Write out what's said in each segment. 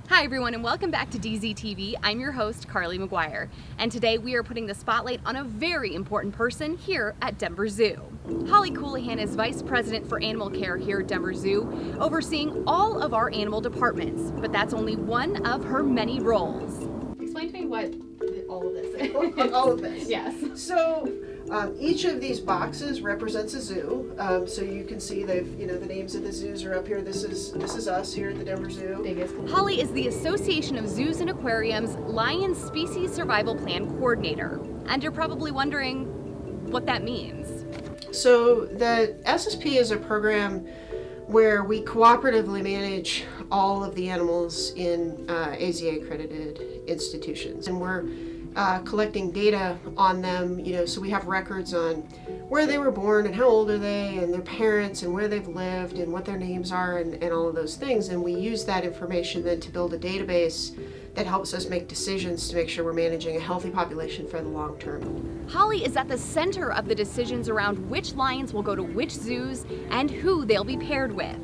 Hi everyone and welcome back to DZTV. I'm your host, Carlie McGuire, and today we are putting the spotlight on a very important person here at Denver Zoo. Hollie Colahan is Vice President for Animal Care here at Denver Zoo, overseeing all of our animal departments, but that's only one of her many roles. Explain to me what all of this is. All of this? Yes. So each of these boxes represents a zoo. So you can see they've, the names of the zoos are up here. This is us here at the Denver Zoo. Hollie is the Association of Zoos and Aquariums Lion Species Survival Plan Coordinator. And you're probably wondering what that means. So the SSP is a program where we cooperatively manage all of the animals in AZA accredited institutions. And we're collecting data on them, so we have records on where they were born and how old are they and their parents and where they've lived and what their names are and all of those things. And we use that information then to build a database that helps us make decisions to make sure we're managing a healthy population for the long term. Hollie is at the center of the decisions around which lions will go to which zoos and who they'll be paired with.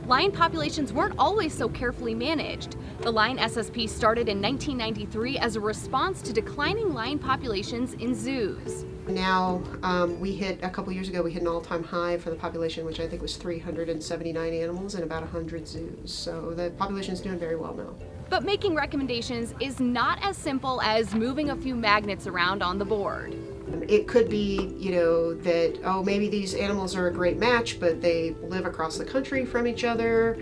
Lion populations weren't always so carefully managed. The Lion SSP started in 1993 as a response to declining lion populations in zoos. Now, a couple years ago, we hit an all-time high for the population, which I think was 379 animals in about 100 zoos. So the population is doing very well now. But making recommendations is not as simple as moving a few magnets around on the board. It could be, that, maybe these animals are a great match, but they live across the country from each other.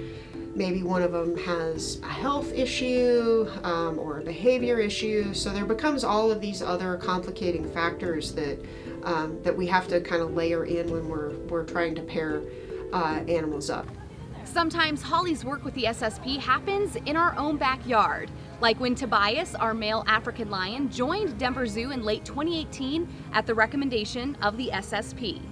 Maybe one of them has a health issue or a behavior issue. So there becomes all of these other complicating factors that we have to kind of layer in when we're trying to pair animals up. Sometimes Hollie's work with the SSP happens in our own backyard, like when Tobias, our male African lion, joined Denver Zoo in late 2018 at the recommendation of the SSP.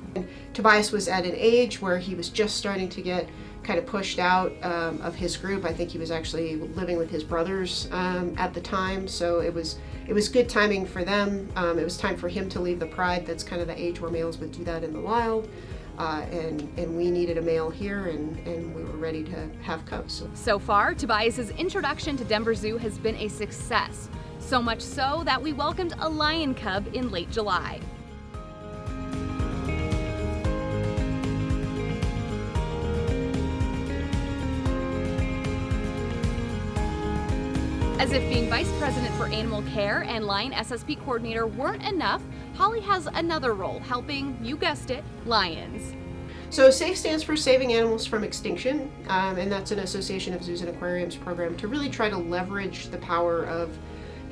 Tobias was at an age where he was just starting to get kind of pushed out of his group. I think he was actually living with his brothers at the time, so it was good timing for them. It was time for him to leave the pride. That's kind of the age where males would do that in the wild. And we needed a male here, and we were ready to have cubs. So far, Tobias's introduction to Denver Zoo has been a success. So much so that we welcomed a lion cub in late July. As if being Vice President for Animal Care and Lion SSP Coordinator weren't enough, Hollie has another role, helping, you guessed it, lions. So SAFE stands for Saving Animals from Extinction, and that's an Association of Zoos and Aquariums program to really try to leverage the power of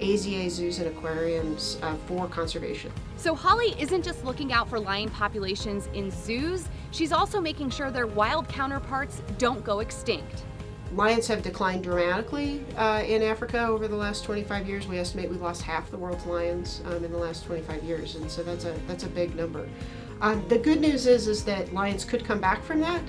AZA zoos and aquariums for conservation. So Hollie isn't just looking out for lion populations in zoos, she's also making sure their wild counterparts don't go extinct. Lions have declined dramatically in Africa over the last 25 years. We estimate we've lost half the world's lions in the last 25 years, and so that's a big number. The good news is that lions could come back from that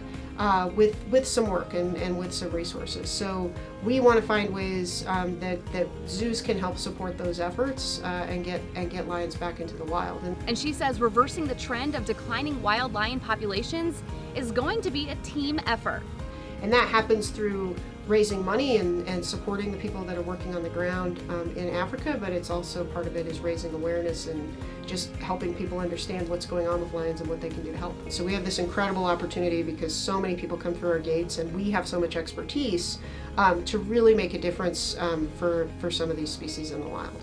with some work and with some resources. So we want to find ways that zoos can help support those efforts and get lions back into the wild. And she says reversing the trend of declining wild lion populations is going to be a team effort. And that happens through raising money and supporting the people that are working on the ground in Africa, but it's also part of it is raising awareness and just helping people understand what's going on with lions and what they can do to help. So we have this incredible opportunity because so many people come through our gates and we have so much expertise to really make a difference for some of these species in the wild.